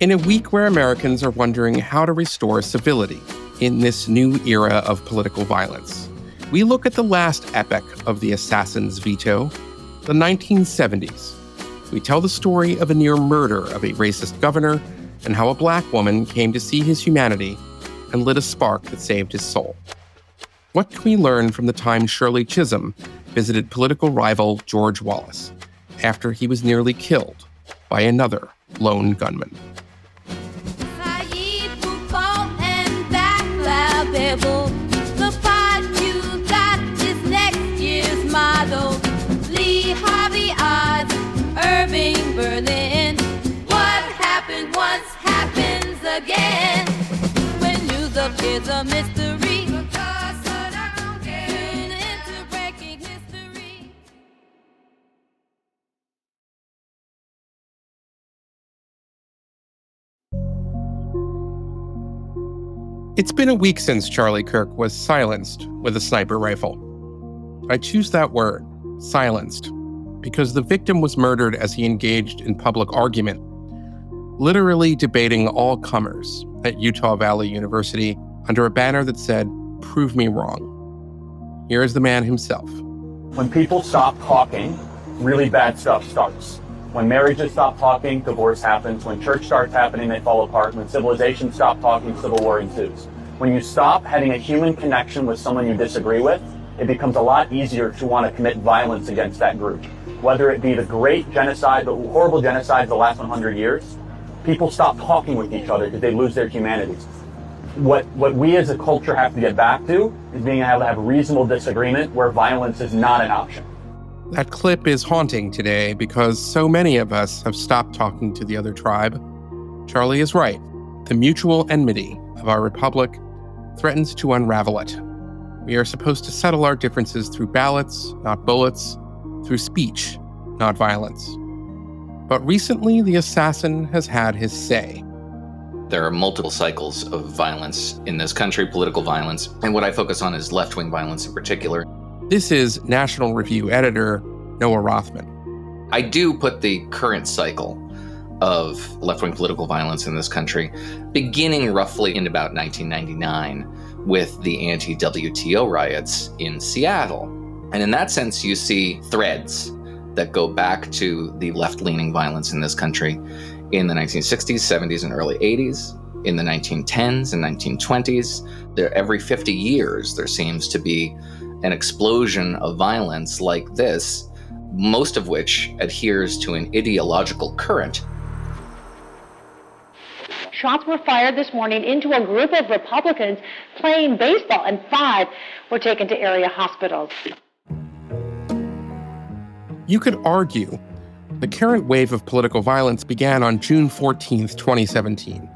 In a week where Americans are wondering how to restore civility in this new era of political violence, we look at the last epoch of the assassin's veto, the 1970s. We tell the story of a near murder of a racist governor and how a black woman came to see his humanity and lit a spark that saved his soul. What can we learn from the time Shirley Chisholm visited political rival George Wallace after he was nearly killed by another lone gunman? The part you got is next year's model. Lee Harvey Oswald, Irving Berlin. What happened once happens again. When news appears a mystery, tune into breaking history. It's been a week since Charlie Kirk was silenced with a sniper rifle. I choose that word, silenced, because the victim was murdered as he engaged in public argument, literally debating all comers at Utah Valley University under a banner that said, "Prove me wrong." Here is the man himself. When people stop talking, really bad stuff starts. When marriages stop talking, divorce happens. When church starts happening, they fall apart. When civilization stops talking, civil war ensues. When you stop having a human connection with someone you disagree with, it becomes a lot easier to want to commit violence against that group. Whether it be the great genocide, the horrible genocide of the last 100 years, people stop talking with each other because they lose their humanity. What we as a culture have to get back to is being able to have reasonable disagreement where violence is not an option. That clip is haunting today because so many of us have stopped talking to the other tribe. Charlie is right. The mutual enmity of our republic threatens to unravel it. We are supposed to settle our differences through ballots, not bullets, through speech, not violence. But recently, the assassin has had his say. There are multiple cycles of violence in this country, political violence, and what I focus on is left-wing violence in particular. This is National Review editor Noah Rothman. I do put the current cycle of left-wing political violence in this country beginning roughly in about 1999 with the anti-WTO riots in Seattle. And in that sense, you see threads that go back to the left-leaning violence in this country in the 1960s, 70s, and early 80s, in the 1910s and 1920s. Every 50 years, there seems to be an explosion of violence like this, most of which adheres to an ideological current. Shots were fired this morning into a group of Republicans playing baseball, and 5 were taken to area hospitals. You could argue the current wave of political violence began on June 14th, 2017,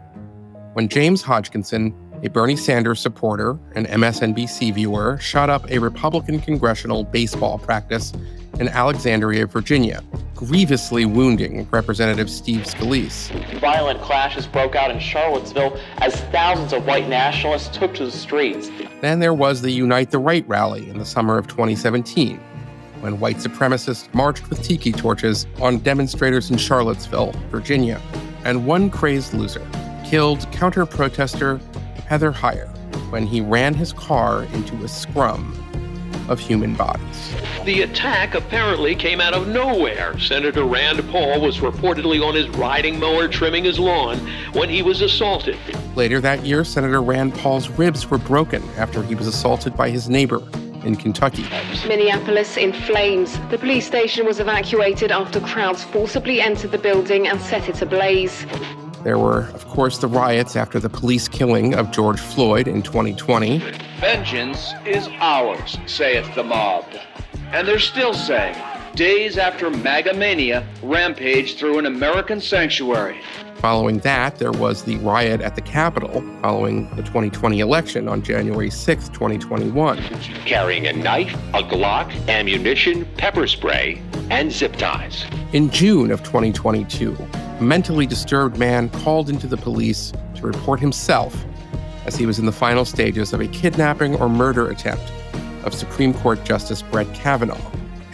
when James Hodgkinson, a Bernie Sanders supporter and MSNBC viewer, shot up a Republican congressional baseball practice in Alexandria, Virginia, grievously wounding Representative Steve Scalise. Violent clashes broke out in Charlottesville as thousands of white nationalists took to the streets. Then there was the Unite the Right rally in the summer of 2017, when white supremacists marched with tiki torches on demonstrators in Charlottesville, Virginia, and one crazed loser killed counter-protester Heather Heyer when he ran his car into a scrum of human bodies. The attack apparently came out of nowhere. Senator Rand Paul was reportedly on his riding mower trimming his lawn when he was assaulted. Later that year, Senator Rand Paul's ribs were broken after he was assaulted by his neighbor in Kentucky. Minneapolis in flames. The police station was evacuated after crowds forcibly entered the building and set it ablaze. There were, of course, the riots after the police killing of George Floyd in 2020. Vengeance is ours, saith the mob. And they're still saying, days after MAGA mania rampaged through an American sanctuary. Following that, there was the riot at the Capitol following the 2020 election on January 6, 2021. Carrying a knife, a Glock, ammunition, pepper spray, and zip ties. In June of 2022, a mentally disturbed man called into the police to report himself as he was in the final stages of a kidnapping or murder attempt of Supreme Court Justice Brett Kavanaugh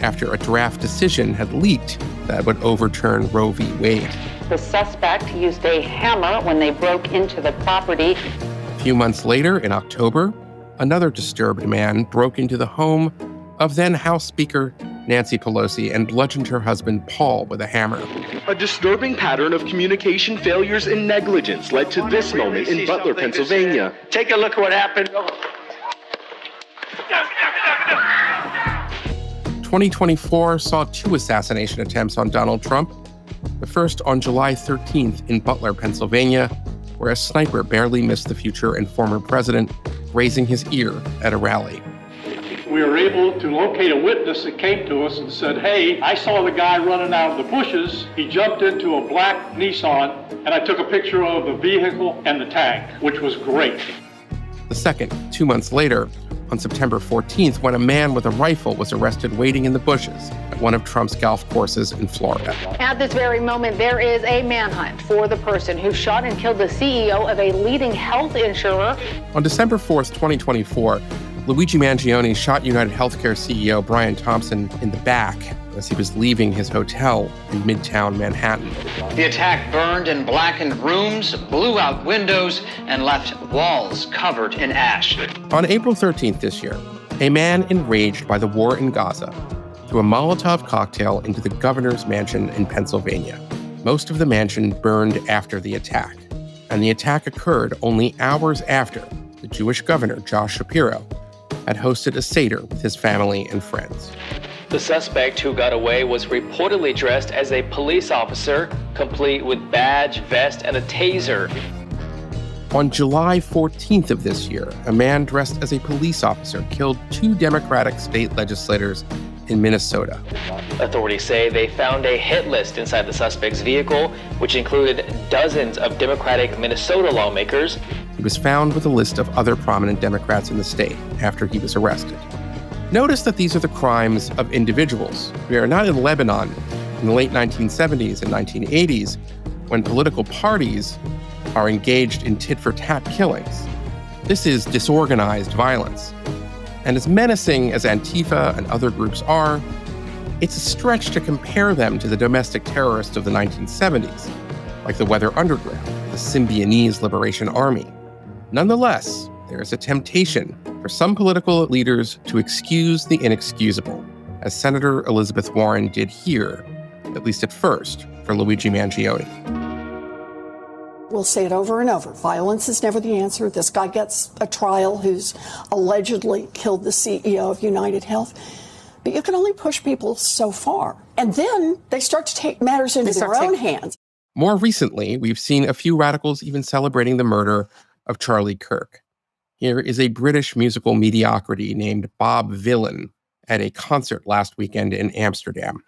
after a draft decision had leaked that would overturn Roe v. Wade. The suspect used a hammer when they broke into the property. A few months later, in October, another disturbed man broke into the home of then House Speaker Nancy Pelosi and bludgeoned her husband Paul with a hammer. A disturbing pattern of communication failures and negligence led to this moment in Butler, Pennsylvania. Take a look at what happened. 2024 saw 2 assassination attempts on Donald Trump. The first on July 13th in Butler, Pennsylvania, where a sniper barely missed the future and former president, raising his ear at a rally. We were able to locate a witness that came to us and said, hey, I saw the guy running out of the bushes. He jumped into a black Nissan, and I took a picture of the vehicle and the tag, which was great. The second, 2 months later, on September 14th, when a man with a rifle was arrested waiting in the bushes at one of Trump's golf courses in Florida. At this very moment, there is a manhunt for the person who shot and killed the CEO of a leading health insurer. On December 4th, 2024, Luigi Mangione shot United Healthcare CEO Brian Thompson in the back as he was leaving his hotel in Midtown Manhattan. The attack burned and blackened rooms, blew out windows, and left walls covered in ash. On April 13th this year, a man enraged by the war in Gaza threw a Molotov cocktail into the governor's mansion in Pennsylvania. Most of the mansion burned after the attack, and the attack occurred only hours after the Jewish governor, Josh Shapiro, had hosted a Seder with his family and friends. The suspect who got away was reportedly dressed as a police officer, complete with badge, vest, and a taser. On July 14th of this year, a man dressed as a police officer killed 2 Democratic state legislators in Minnesota. Authorities say they found a hit list inside the suspect's vehicle, which included dozens of Democratic Minnesota lawmakers. He was found with a list of other prominent Democrats in the state after he was arrested. Notice that these are the crimes of individuals. We are not in Lebanon in the late 1970s and 1980s when political parties are engaged in tit-for-tat killings. This is disorganized violence. And as menacing as Antifa and other groups are, it's a stretch to compare them to the domestic terrorists of the 1970s, like the Weather Underground, the Symbionese Liberation Army. Nonetheless, there is a temptation for some political leaders to excuse the inexcusable, as Senator Elizabeth Warren did here, at least at first, for Luigi Mangione. We'll say it over and over. Violence is never the answer. This guy gets a trial who's allegedly killed the CEO of United Health. But you can only push people so far. And then they start to take matters into their own hands. More recently, we've seen a few radicals even celebrating the murder of Charlie Kirk. Here is a British musical mediocrity named Bob Vylan at a concert last weekend in Amsterdam.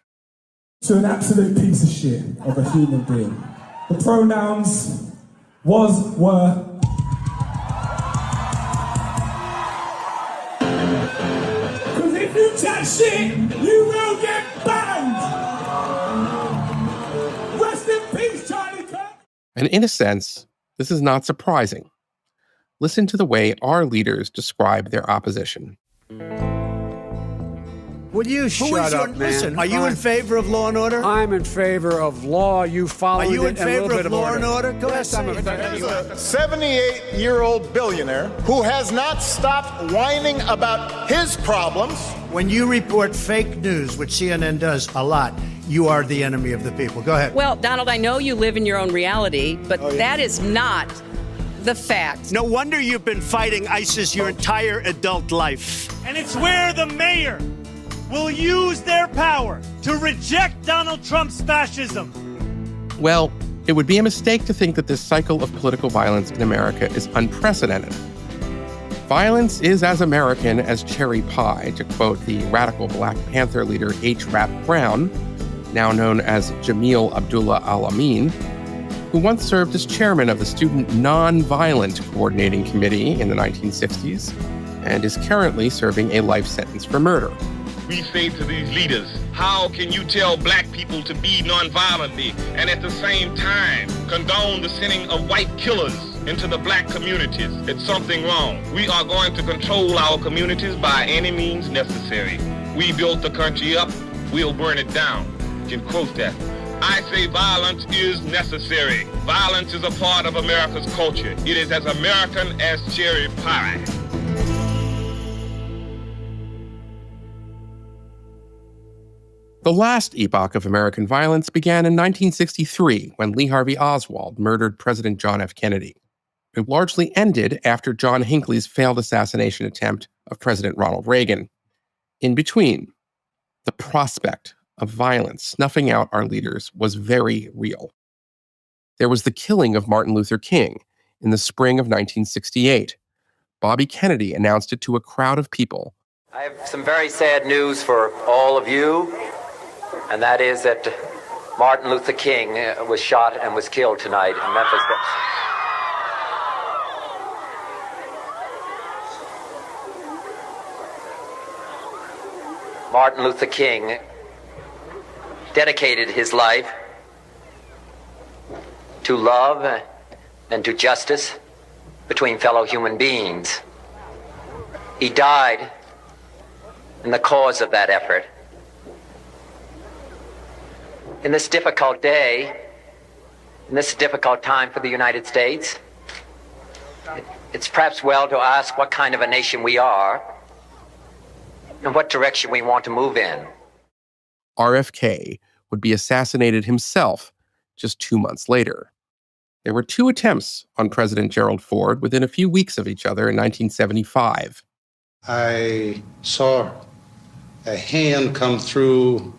To an absolute piece of shit of a human being. The pronouns was, were. Because if you chat shit, you will get banned. Rest in peace, Charlie Kirk. And in a sense, this is not surprising. Listen to the way our leaders describe their opposition. Will you shut up, man? Listen, are you in favor of law and order? I'm in favor of law. You follow it. Are you in favor of law and order? Go ahead. There's a 78-year-old billionaire who has not stopped whining about his problems. When you report fake news, which CNN does a lot, you are the enemy of the people. Go ahead. Well, Donald, I know you live in your own reality, but that is not the fact. No wonder you've been fighting ISIS your entire adult life. And it's where the mayor will use their power to reject Donald Trump's fascism. Well, it would be a mistake to think that this cycle of political violence in America is unprecedented. Violence is as American as cherry pie, to quote the radical Black Panther leader H. Rap Brown, now known as Jamil Abdullah Al-Amin, who once served as chairman of the Student Nonviolent Coordinating Committee in the 1960s and is currently serving a life sentence for murder. We say to these leaders, how can you tell black people to be nonviolently and at the same time condone the sending of white killers into the black communities? It's something wrong. We are going to control our communities by any means necessary. We built the country up, we'll burn it down. You can quote that. I say violence is necessary. Violence is a part of America's culture. It is as American as cherry pie. The last epoch of American violence began in 1963 when Lee Harvey Oswald murdered President John F. Kennedy. It largely ended after John Hinckley's failed assassination attempt of President Ronald Reagan. In between, the prospect of violence snuffing out our leaders was very real. There was the killing of Martin Luther King in the spring of 1968. Bobby Kennedy announced it to a crowd of people. I have some very sad news for all of you, and that is that Martin Luther King was shot and was killed tonight in Memphis. Martin Luther King dedicated his life to love and to justice between fellow human beings. He died in the cause of that effort. In this difficult day, in this difficult time for the United States, it's perhaps well to ask what kind of a nation we are and what direction we want to move in. RFK would be assassinated himself just 2 months later. There were 2 attempts on President Gerald Ford within a few weeks of each other in 1975. I saw a hand come through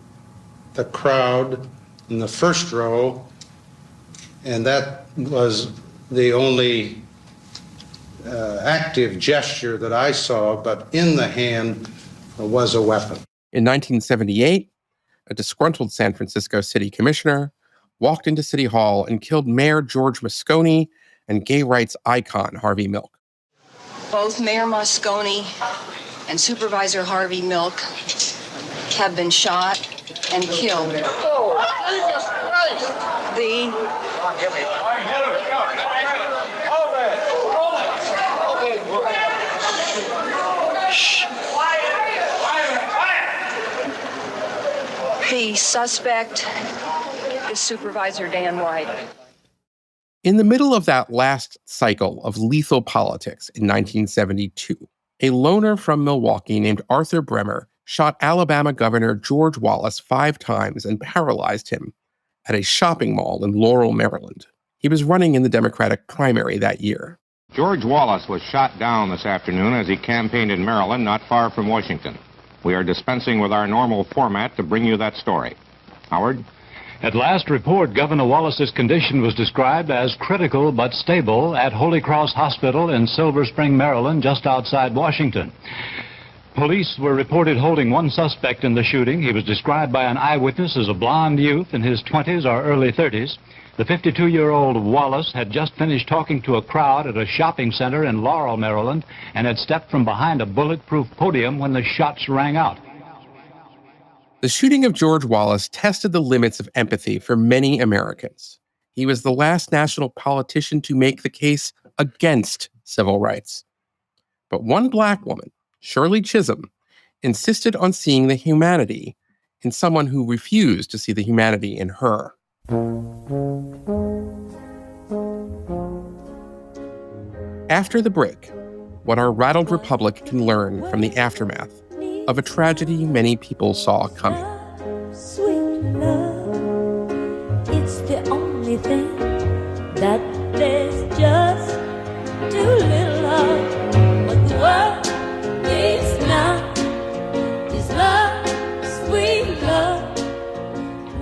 the crowd in the first row, and that was the only active gesture that I saw, but in the hand was a weapon. In 1978, a disgruntled San Francisco city commissioner walked into City Hall and killed Mayor George Moscone and gay rights icon Harvey Milk. Both Mayor Moscone and Supervisor Harvey Milk have been shot and killed. The suspect is Supervisor Dan White. In the middle of that last cycle of lethal politics in 1972, a loner from Milwaukee named Arthur Bremer shot Alabama Governor George Wallace 5 times and paralyzed him at a shopping mall in Laurel, Maryland. He was running in the Democratic primary that year. George Wallace was shot down this afternoon as he campaigned in Maryland, not far from Washington. We are dispensing with our normal format to bring you that story. Howard? At last report, Governor Wallace's condition was described as critical but stable at Holy Cross Hospital in Silver Spring, Maryland, just outside Washington. Police were reported holding one suspect in the shooting. He was described by an eyewitness as a blond youth in his 20s or early 30s. The 52-year-old Wallace had just finished talking to a crowd at a shopping center in Laurel, Maryland, and had stepped from behind a bulletproof podium when the shots rang out. The shooting of George Wallace tested the limits of empathy for many Americans. He was the last national politician to make the case against civil rights. But one Black woman, Shirley Chisholm, insisted on seeing the humanity in someone who refused to see the humanity in her. After the break, what our rattled republic can learn from the aftermath of a tragedy many people saw coming. Sweet love, it's the only thing that there's just too little of. What the world needs now is love, sweet love.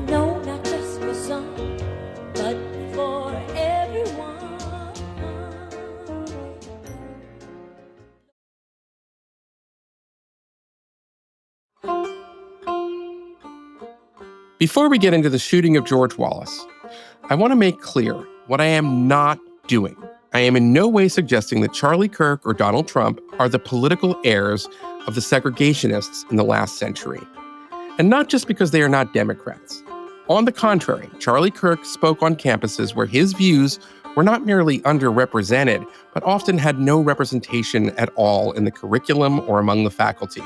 No, not just for some, but for everyone. Before we get into the shooting of George Wallace, I want to make clear what I am not doing. I am in no way suggesting that Charlie Kirk or Donald Trump are the political heirs of the segregationists in the last century. And not just because they are not Democrats. On the contrary, Charlie Kirk spoke on campuses where his views were not merely underrepresented, but often had no representation at all in the curriculum or among the faculty.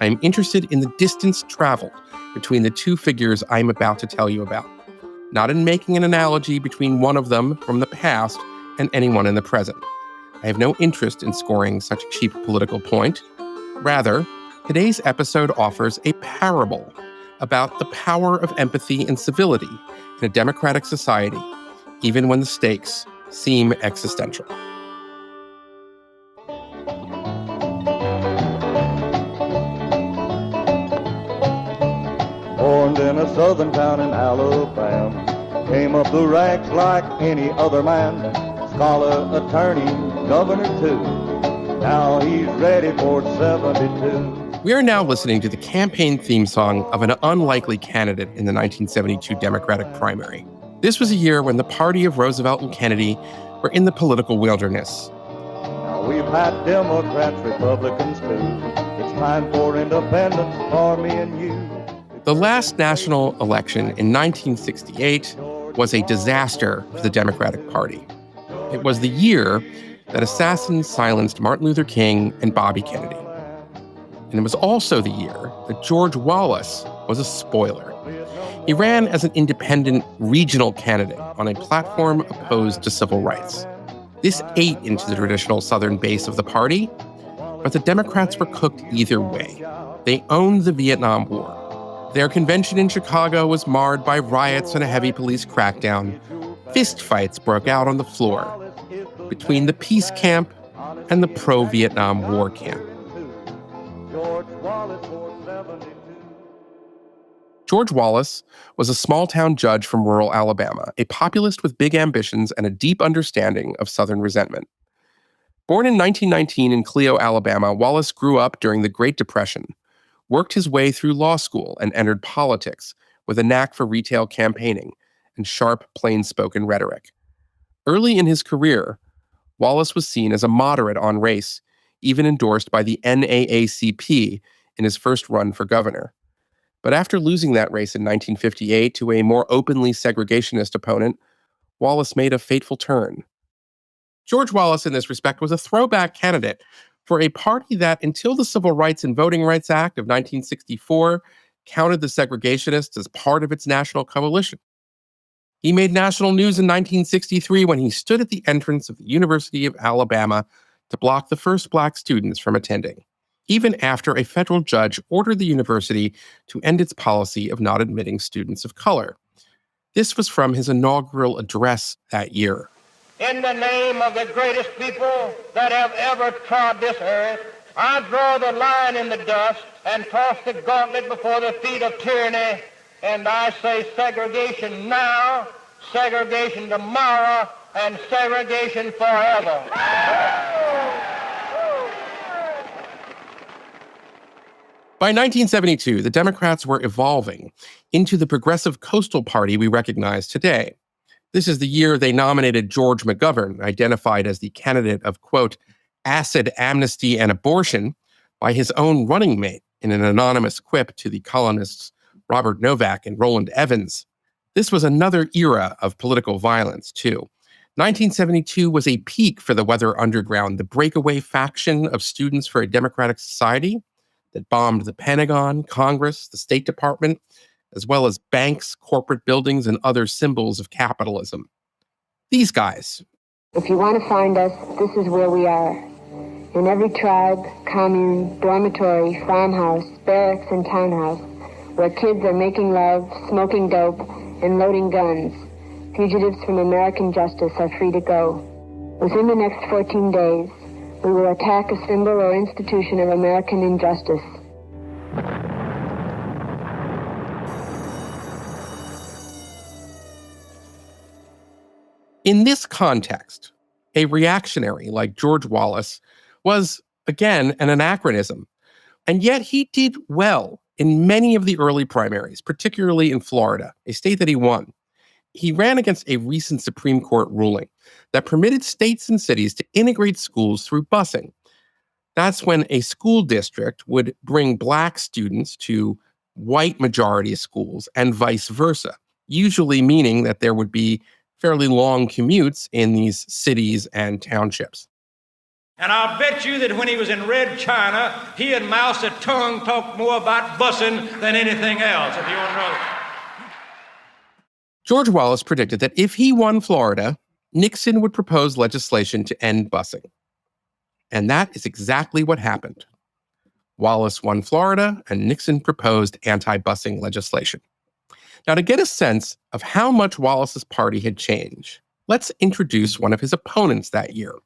I am interested in the distance traveled between the two figures I'm about to tell you about. not in making an analogy between one of them from the past and anyone in the present. I have no interest in scoring such a cheap political point. Rather, today's episode offers a parable about the power of empathy and civility in a democratic society, even when the stakes seem existential. Born in a southern town in Alabama, came up the ranks like any other man, scholar, attorney, governor too. Now he's ready for 72. We are now listening to the campaign theme song of an unlikely candidate in the 1972 Democratic primary. This was a year when the party of Roosevelt and Kennedy were in the political wilderness. Now we've had Democrats, Republicans too. It's time for independence for me and you. The last national election in 1968 was a disaster for the Democratic Party. It was the year that assassins silenced Martin Luther King and Bobby Kennedy. And it was also the year that George Wallace was a spoiler. He ran as an independent regional candidate on a platform opposed to civil rights. This ate into the traditional Southern base of the party, but the Democrats were cooked either way. They owned the Vietnam War. Their convention in Chicago was marred by riots and a heavy police crackdown. Fistfights broke out on the floor between the peace camp and the pro-Vietnam War camp. George Wallace was a small-town judge from rural Alabama, a populist with big ambitions and a deep understanding of Southern resentment. Born in 1919 in Clio, Alabama, Wallace grew up during the Great Depression, worked his way through law school, and entered politics with a knack for retail campaigning and sharp, plain-spoken rhetoric. Early in his career, Wallace was seen as a moderate on race, even endorsed by the NAACP in his first run for governor. But after losing that race in 1958 to a more openly segregationist opponent, Wallace made a fateful turn. George Wallace, in this respect, was a throwback candidate for a party that, until the Civil Rights and Voting Rights Act of 1964, counted the segregationists as part of its national coalition. He made national news in 1963 when he stood at the entrance of the University of Alabama to block the first black students from attending, even after a federal judge ordered the university to end its policy of not admitting students of color. This was from his inaugural address that year. In the name of the greatest people that have ever trod this earth, I draw the line in the dust and toss the gauntlet before the feet of tyranny, and I say segregation now, segregation tomorrow, and segregation forever. By 1972, the Democrats were evolving into the progressive coastal party we recognize today. This is the year they nominated George McGovern, identified as the candidate of, quote, acid amnesty and abortion, by his own running mate in an anonymous quip to the columnists Robert Novak and Roland Evans. This was another era of political violence, too. 1972 was a peak for the Weather Underground, the breakaway faction of Students for a Democratic Society that bombed the Pentagon, Congress, the State Department, as well as banks, corporate buildings, and other symbols of capitalism. These guys. If you want to find us, this is where we are. In every tribe, commune, dormitory, farmhouse, barracks, and townhouse, where kids are making love, smoking dope, and loading guns, fugitives from American justice are free to go. Within the next 14 days, we will attack a symbol or institution of American injustice. In this context, a reactionary like George Wallace was, again, an anachronism. And yet he did well in many of the early primaries, particularly in Florida, a state that he won. He ran against a recent Supreme Court ruling that permitted states and cities to integrate schools through busing. That's when a school district would bring black students to white majority schools and vice versa, usually meaning that there would be fairly long commutes in these cities and townships. And I'll bet you that when he was in Red China, he and Mao Zedong talked more about busing than anything else, if you want to know. George Wallace predicted that if he won Florida, Nixon would propose legislation to end busing. And that is exactly what happened. Wallace won Florida, and Nixon proposed anti-busing legislation. Now, to get a sense of how much Wallace's party had changed, let's introduce one of his opponents that year,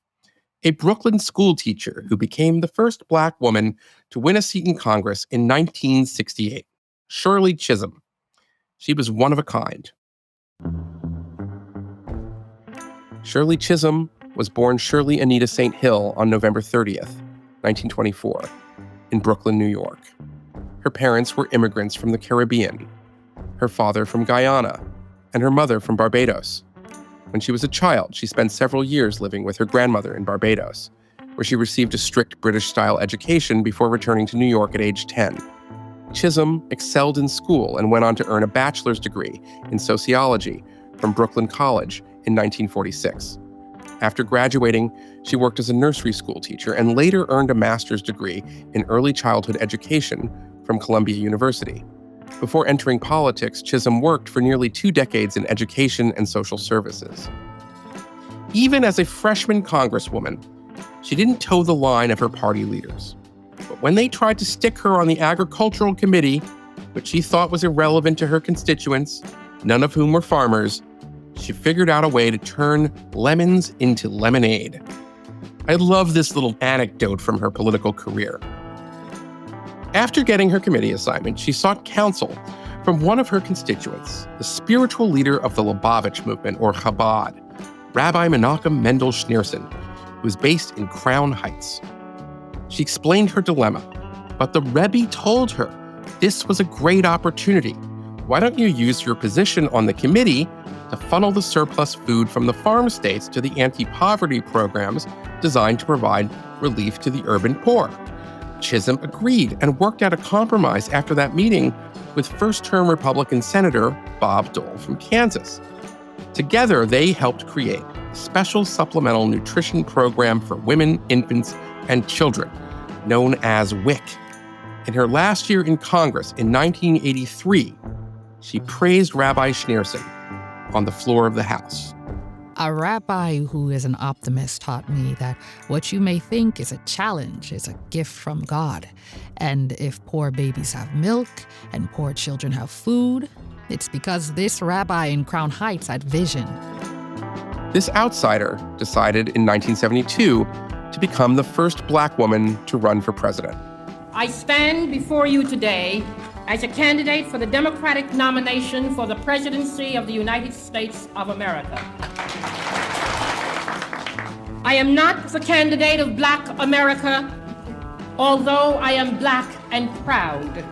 a Brooklyn school teacher who became the first Black woman to win a seat in Congress in 1968, Shirley Chisholm. She was one of a kind. Shirley Chisholm was born Shirley Anita St. Hill on November 30th, 1924, in Brooklyn, New York. Her parents were immigrants from the Caribbean, her father from Guyana, and her mother from Barbados. When she was a child, she spent several years living with her grandmother in Barbados, where she received a strict British-style education before returning to New York at age 10. Chisholm excelled in school and went on to earn a bachelor's degree in sociology from Brooklyn College in 1946. After graduating, she worked as a nursery school teacher and later earned a master's degree in early childhood education from Columbia University. Before entering politics, Chisholm worked for nearly 2 decades in education and social services. Even as a freshman congresswoman, she didn't toe the line of her party leaders. But when they tried to stick her on the agricultural committee, which she thought was irrelevant to her constituents, none of whom were farmers, she figured out a way to turn lemons into lemonade. I love this little anecdote from her political career. After getting her committee assignment, she sought counsel from one of her constituents, the spiritual leader of the Lubavitch movement, or Chabad, Rabbi Menachem Mendel Schneerson, who was based in Crown Heights. She explained her dilemma, but the Rebbe told her this was a great opportunity. Why don't you use your position on the committee to funnel the surplus food from the farm states to the anti-poverty programs designed to provide relief to the urban poor? Chisholm agreed and worked out a compromise after that meeting with first-term Republican Senator Bob Dole from Kansas. Together, they helped create a special supplemental nutrition program for women, infants, and children, known as WIC. In her last year in Congress in 1983, she praised Rabbi Schneerson on the floor of the House. A rabbi who is an optimist taught me that what you may think is a challenge is a gift from God. And if poor babies have milk and poor children have food, it's because this rabbi in Crown Heights had vision. This outsider decided in 1972 to become the first Black woman to run for president. I stand before you today as a candidate for the Democratic nomination for the presidency of the United States of America. I am not the candidate of Black America, although I am Black and proud.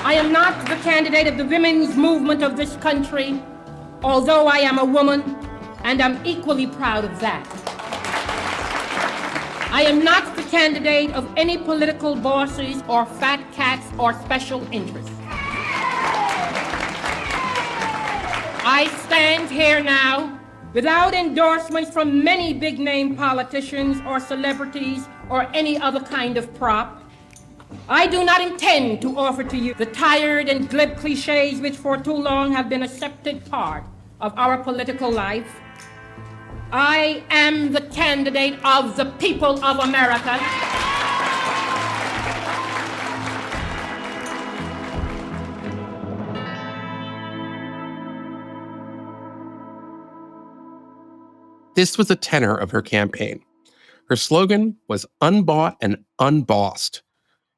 I am not the candidate of the women's movement of this country, although I am a woman and I'm equally proud of that. I am not the candidate of any political bosses or fat cats or special interests. I stand here now without endorsements from many big-name politicians or celebrities or any other kind of prop. I do not intend to offer to you the tired and glib cliches which for too long have been an accepted part of our political life. I am the candidate of the people of America. This was the tenor of her campaign. Her slogan was unbought and unbossed.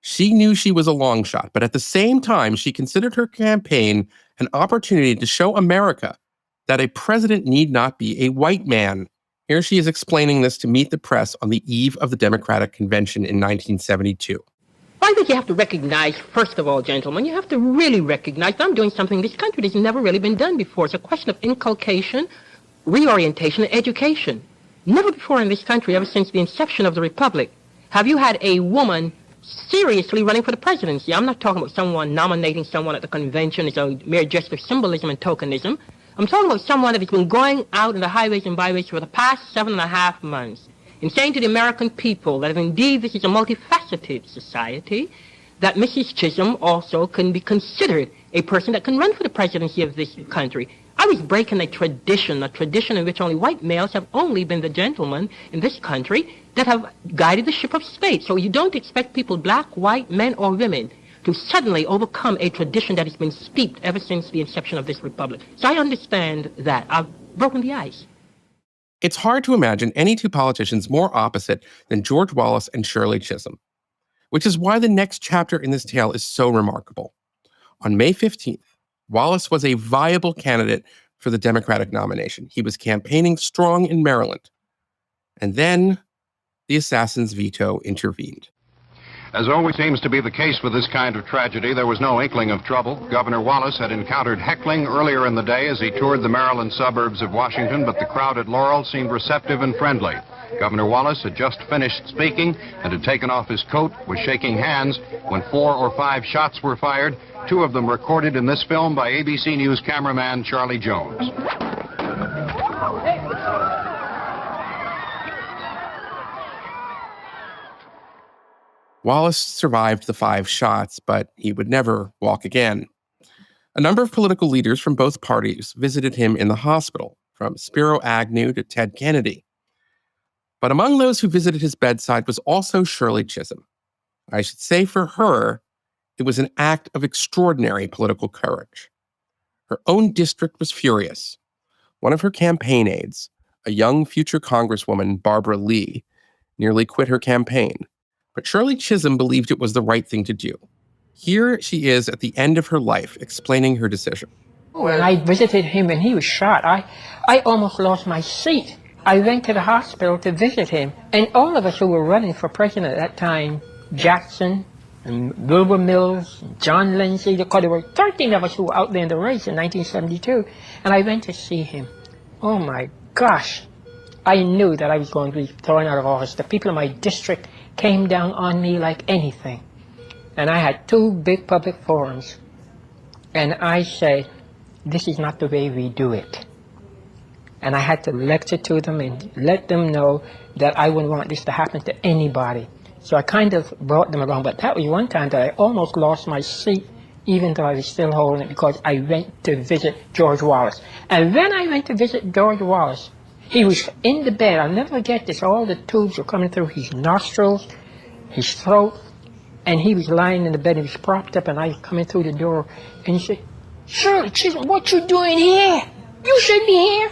She knew she was a long shot, but at the same time, she considered her campaign an opportunity to show America that a president need not be a white man. Here she is explaining this to Meet the Press on the eve of the Democratic Convention in 1972. I think you have to recognize, first of all, gentlemen, you have to really recognize that I'm doing something this country has never really been done before. It's a question of inculcation, reorientation, and education. Never before in this country, ever since the inception of the Republic, have you had a woman seriously running for the presidency. I'm not talking about someone nominating someone at the convention as a mere gesture of symbolism and tokenism. I'm talking about someone that has been going out in the highways and byways for the past 7.5 months and saying to the American people that if indeed this is a multifaceted society, that Mrs. Chisholm also can be considered a person that can run for the presidency of this country. I was breaking a tradition in which only white males have only been the gentlemen in this country that have guided the ship of state. So you don't expect people, black, white, men, or women, to suddenly overcome a tradition that has been steeped ever since the inception of this republic. So I understand that. I've broken the ice. It's hard to imagine any two politicians more opposite than George Wallace and Shirley Chisholm, which is why the next chapter in this tale is so remarkable. On May 15th, Wallace was a viable candidate for the Democratic nomination. He was campaigning strong in Maryland. And then the assassin's veto intervened. As always seems to be the case with this kind of tragedy, there was no inkling of trouble. Governor Wallace had encountered heckling earlier in the day as he toured the Maryland suburbs of Washington, but the crowd at Laurel seemed receptive and friendly. Governor Wallace had just finished speaking and had taken off his coat, was shaking hands when 4 or 5 shots were fired, 2 of them recorded in this film by ABC News cameraman Charlie Jones. Wallace survived the 5 shots, but he would never walk again. A number of political leaders from both parties visited him in the hospital, from Spiro Agnew to Ted Kennedy. But among those who visited his bedside was also Shirley Chisholm. I should say for her, it was an act of extraordinary political courage. Her own district was furious. One of her campaign aides, a young future Congresswoman, Barbara Lee, nearly quit her campaign. But Shirley Chisholm believed it was the right thing to do. Here she is at the end of her life, explaining her decision. When I visited him when he was shot, I almost lost my seat. I went to the hospital to visit him, and all of us who were running for president at that time, Jackson, and Wilbur Mills, and John Lindsay, because there were 13 of us who were out there in the race in 1972, and I went to see him. Oh my gosh, I knew that I was going to be thrown out of office. The people in my district came down on me like anything. And I had 2 big public forums, and I said, this is not the way we do it. And I had to lecture to them and let them know that I wouldn't want this to happen to anybody. So I kind of brought them along, but that was one time that I almost lost my seat, even though I was still holding it, because I went to visit George Wallace. And when I went to visit George Wallace, he was in the bed. I'll never forget this. All the tubes were coming through his nostrils, his throat, and he was lying in the bed. He was propped up, and I was coming through the door, and he said, Shirley Chisholm, what you doing here? You should be here.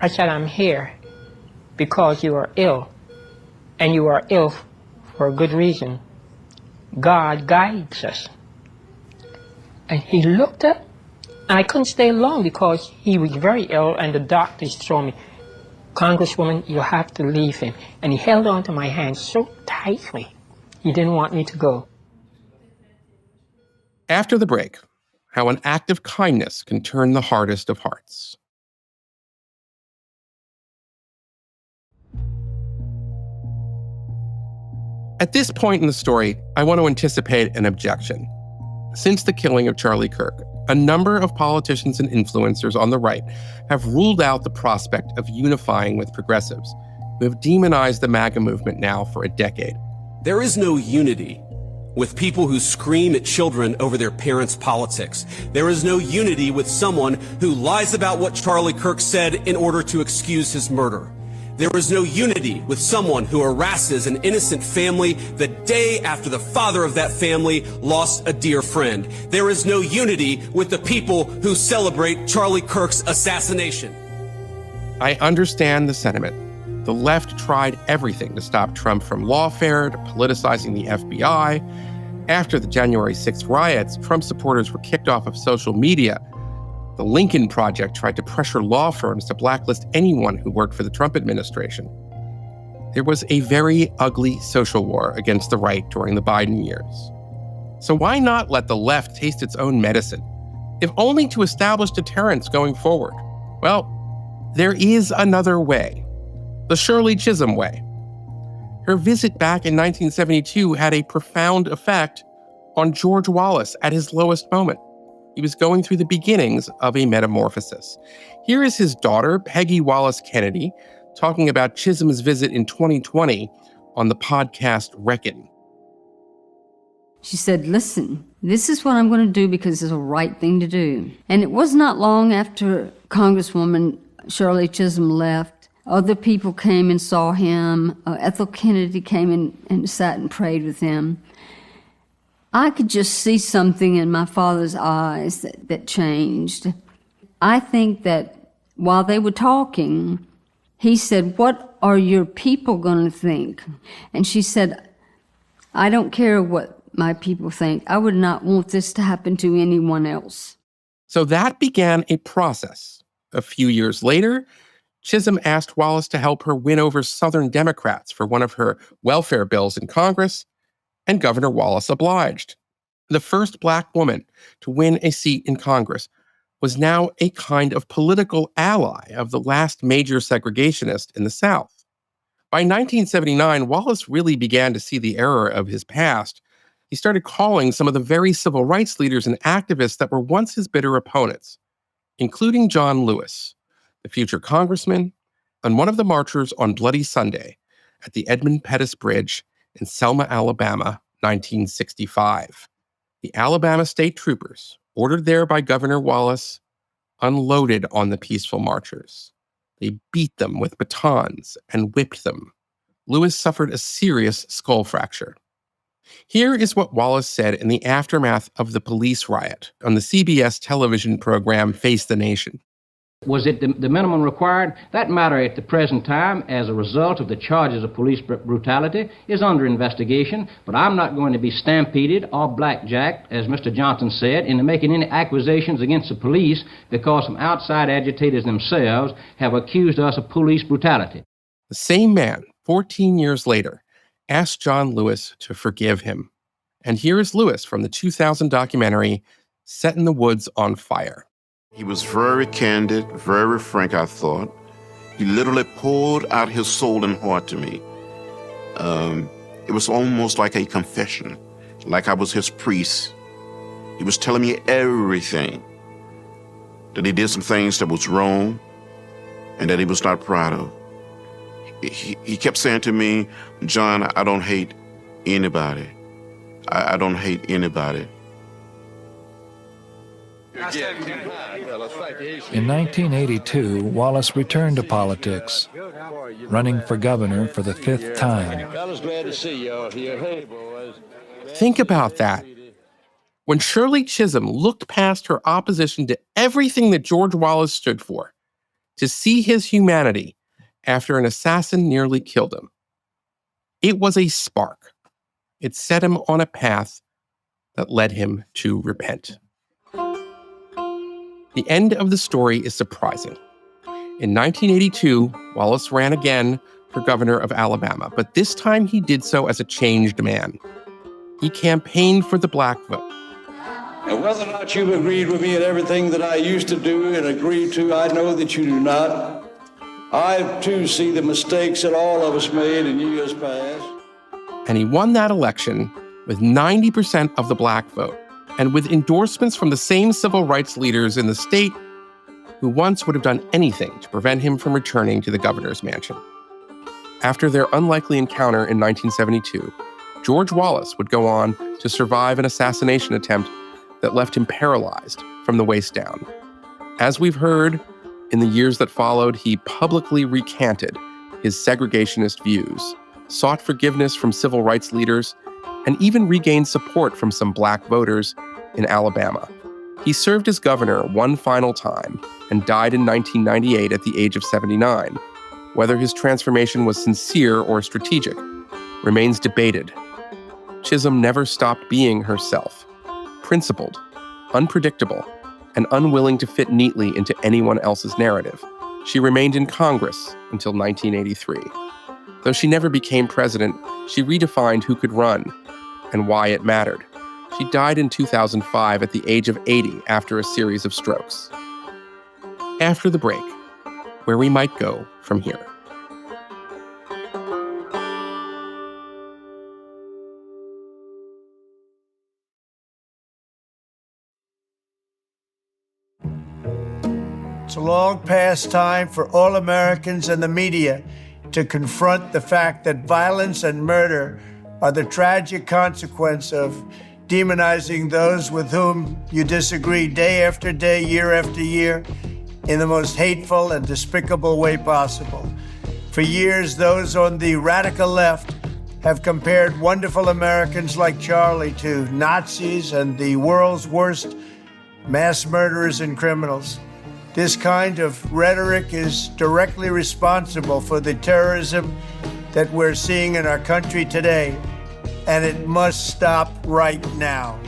I said, I'm here because you are ill, and you are ill for a good reason. God guides us. And he looked up, and I couldn't stay long because he was very ill, and the doctors told me, Congresswoman, you have to leave him. And he held on to my hand so tightly, he didn't want me to go. After the break, how an act of kindness can turn the hardest of hearts. At this point in the story, I want to anticipate an objection. Since the killing of Charlie Kirk, a number of politicians and influencers on the right have ruled out the prospect of unifying with progressives, who have demonized the MAGA movement now for a decade. There is no unity with people who scream at children over their parents' politics. There is no unity with someone who lies about what Charlie Kirk said in order to excuse his murder. There is no unity with someone who harasses an innocent family the day after the father of that family lost a dear friend. There is no unity with the people who celebrate Charlie Kirk's assassination. I understand the sentiment. The left tried everything to stop Trump from lawfare, to politicizing the FBI. After the January 6th riots, Trump supporters were kicked off of social media. The Lincoln Project tried to pressure law firms to blacklist anyone who worked for the Trump administration. There was a very ugly social war against the right during the Biden years. So why not let the left taste its own medicine, if only to establish deterrence going forward? Well, there is another way, the Shirley Chisholm way. Her visit back in 1972 had a profound effect on George Wallace at his lowest moment. He was going through the beginnings of a metamorphosis. Here is his daughter, Peggy Wallace Kennedy, talking about Chisholm's visit in 2020 on the podcast Reckon. She said, listen, this is what I'm going to do because it's the right thing to do. And it was not long after Congresswoman Shirley Chisholm left, other people came and saw him. Ethel Kennedy came and sat and prayed with him. I could just see something in my father's eyes that changed. I think that while they were talking, he said, what are your people going to think? And she said, I don't care what my people think. I would not want this to happen to anyone else. So that began a process. A few years later, Chisholm asked Wallace to help her win over Southern Democrats for one of her welfare bills in Congress, and Governor Wallace obliged. The first Black woman to win a seat in Congress was now a kind of political ally of the last major segregationist in the South. By 1979, Wallace really began to see the error of his past. He started calling some of the very civil rights leaders and activists that were once his bitter opponents, including John Lewis, the future congressman, and one of the marchers on Bloody Sunday at the Edmund Pettus Bridge in Selma, Alabama, 1965. The Alabama state troopers, ordered there by Governor Wallace, unloaded on the peaceful marchers. They beat them with batons and whipped them. Lewis suffered a serious skull fracture. Here is what Wallace said in the aftermath of the police riot on the CBS television program Face the Nation. Was it the minimum required? That matter at the present time, as a result of the charges of police brutality, is under investigation, but I'm not going to be stampeded or blackjacked, as Mr. Johnson said, into making any accusations against the police because some outside agitators themselves have accused us of police brutality. The same man, 14 years later, asked John Lewis to forgive him. And here is Lewis from the 2000 documentary, Set in the Woods on Fire. He was very candid, very frank, I thought. He literally poured out his soul and heart to me. It was almost like a confession, like I was his priest. He was telling me everything, that he did some things that was wrong and that he was not proud of. He kept saying to me, John, I don't hate anybody. I don't hate anybody. In 1982, Wallace returned to politics, running for governor for the 5th time. Glad to see y'all here. Hey, boys. Think about that. When Shirley Chisholm looked past her opposition to everything that George Wallace stood for, to see his humanity after an assassin nearly killed him, it was a spark. It set him on a path that led him to repent. The end of the story is surprising. In 1982, Wallace ran again for governor of Alabama, but this time he did so as a changed man. He campaigned for the Black vote. And whether or not you've agreed with me in everything that I used to do and agreed to, I know that you do not. I, too, see the mistakes that all of us made in years past. And he won that election with 90% of the Black vote, and with endorsements from the same civil rights leaders in the state who once would have done anything to prevent him from returning to the governor's mansion. After their unlikely encounter in 1972, George Wallace would go on to survive an assassination attempt that left him paralyzed from the waist down. As we've heard, in the years that followed, he publicly recanted his segregationist views, sought forgiveness from civil rights leaders, and even regained support from some Black voters in Alabama. He served as governor one final time and died in 1998 at the age of 79. Whether his transformation was sincere or strategic remains debated. Chisholm never stopped being herself, principled, unpredictable, and unwilling to fit neatly into anyone else's narrative. She remained in Congress until 1983. Though she never became president, she redefined who could run and why it mattered. She died in 2005 at the age of 80 after a series of strokes. After the break, where we might go from here. It's a long past time for all Americans and the media to confront the fact that violence and murder are the tragic consequence of demonizing those with whom you disagree day after day, year after year, in the most hateful and despicable way possible. For years, those on the radical left have compared wonderful Americans like Charlie to Nazis and the world's worst mass murderers and criminals. This kind of rhetoric is directly responsible for the terrorism that we're seeing in our country today, and it must stop right now.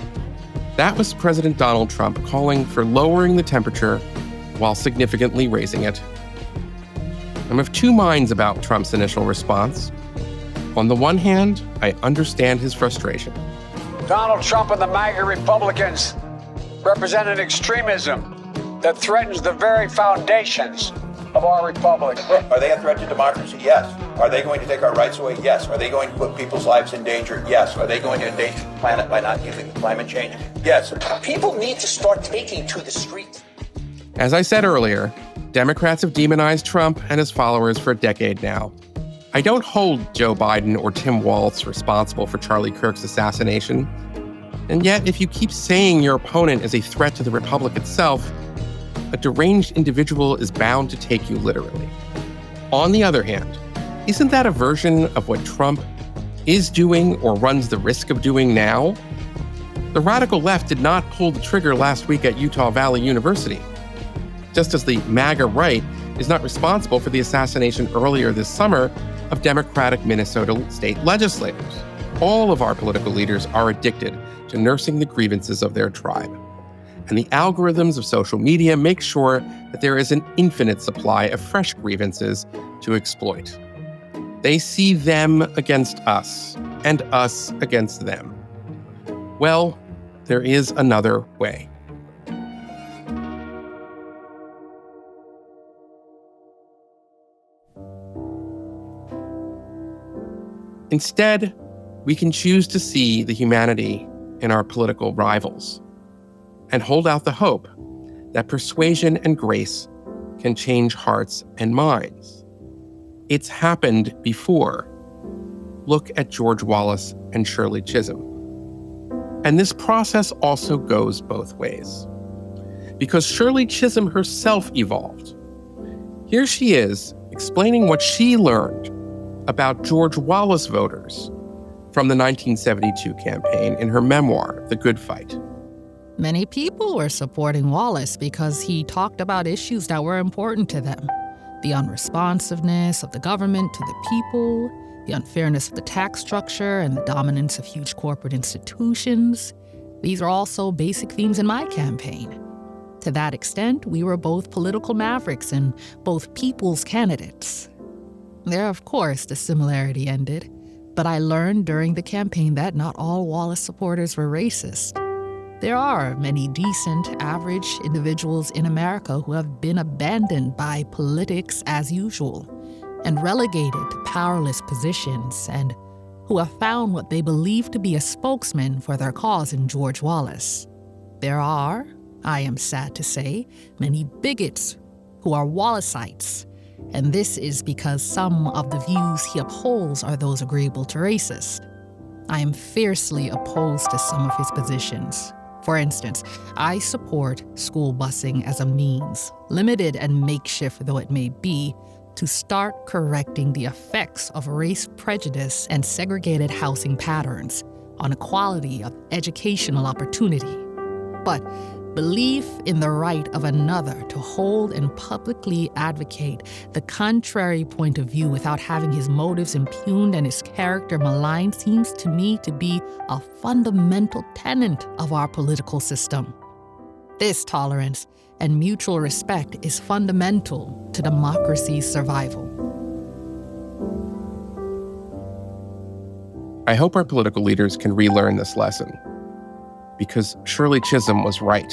That was President Donald Trump calling for lowering the temperature while significantly raising it. I'm of two minds about Trump's initial response. On the one hand, I understand his frustration. Donald Trump and the MAGA Republicans represent an extremism that threatens the very foundations of our republic. Are they a threat to democracy? Yes. Are they going to take our rights away? Yes. Are they going to put people's lives in danger? Yes. Are they going to endanger the planet by not dealing with climate change? Yes. People need to start taking to the streets. As I said earlier, Democrats have demonized Trump and his followers for a decade now. I don't hold Joe Biden or Tim Walz responsible for Charlie Kirk's assassination. And yet, if you keep saying your opponent is a threat to the republic itself, a deranged individual is bound to take you literally. On the other hand, isn't that a version of what Trump is doing or runs the risk of doing now? The radical left did not pull the trigger last week at Utah Valley University, just as the MAGA right is not responsible for the assassination earlier this summer of Democratic Minnesota state legislators. All of our political leaders are addicted to nursing the grievances of their tribe. And the algorithms of social media make sure that there is an infinite supply of fresh grievances to exploit. They see them against us, and us against them. Well, there is another way. Instead, we can choose to see the humanity in our political rivals and hold out the hope that persuasion and grace can change hearts and minds. It's happened before. Look at George Wallace and Shirley Chisholm. And this process also goes both ways, because Shirley Chisholm herself evolved. Here she is explaining what she learned about George Wallace voters from the 1972 campaign in her memoir, The Good Fight. Many people were supporting Wallace because he talked about issues that were important to them. The unresponsiveness of the government to the people, the unfairness of the tax structure, and the dominance of huge corporate institutions. These are also basic themes in my campaign. To that extent, we were both political mavericks and both people's candidates. There, of course, the similarity ended, but I learned during the campaign that not all Wallace supporters were racist. There are many decent, average individuals in America who have been abandoned by politics as usual and relegated to powerless positions, and who have found what they believe to be a spokesman for their cause in George Wallace. There are, I am sad to say, many bigots who are Wallaceites, and this is because some of the views he upholds are those agreeable to racists. I am fiercely opposed to some of his positions. For instance, I support school busing as a means, limited and makeshift though it may be, to start correcting the effects of race prejudice and segregated housing patterns on equality of educational opportunity. But belief in the right of another to hold and publicly advocate the contrary point of view without having his motives impugned and his character maligned seems to me to be a fundamental tenet of our political system. This tolerance and mutual respect is fundamental to democracy's survival. I hope our political leaders can relearn this lesson, because Shirley Chisholm was right.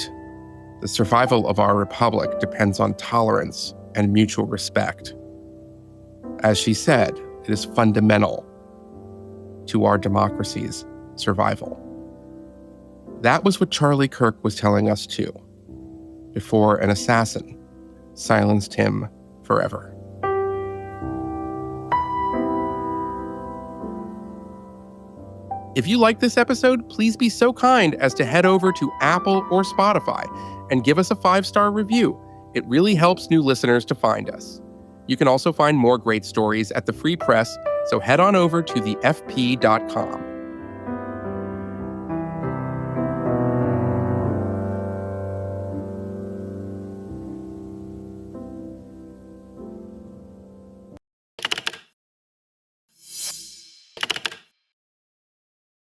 The survival of our republic depends on tolerance and mutual respect. As she said, it is fundamental to our democracy's survival. That was what Charlie Kirk was telling us too, before an assassin silenced him forever. If you like this episode, please be so kind as to head over to Apple or Spotify and give us a 5-star review. It really helps new listeners to find us. You can also find more great stories at the Free Press, so head on over to thefp.com.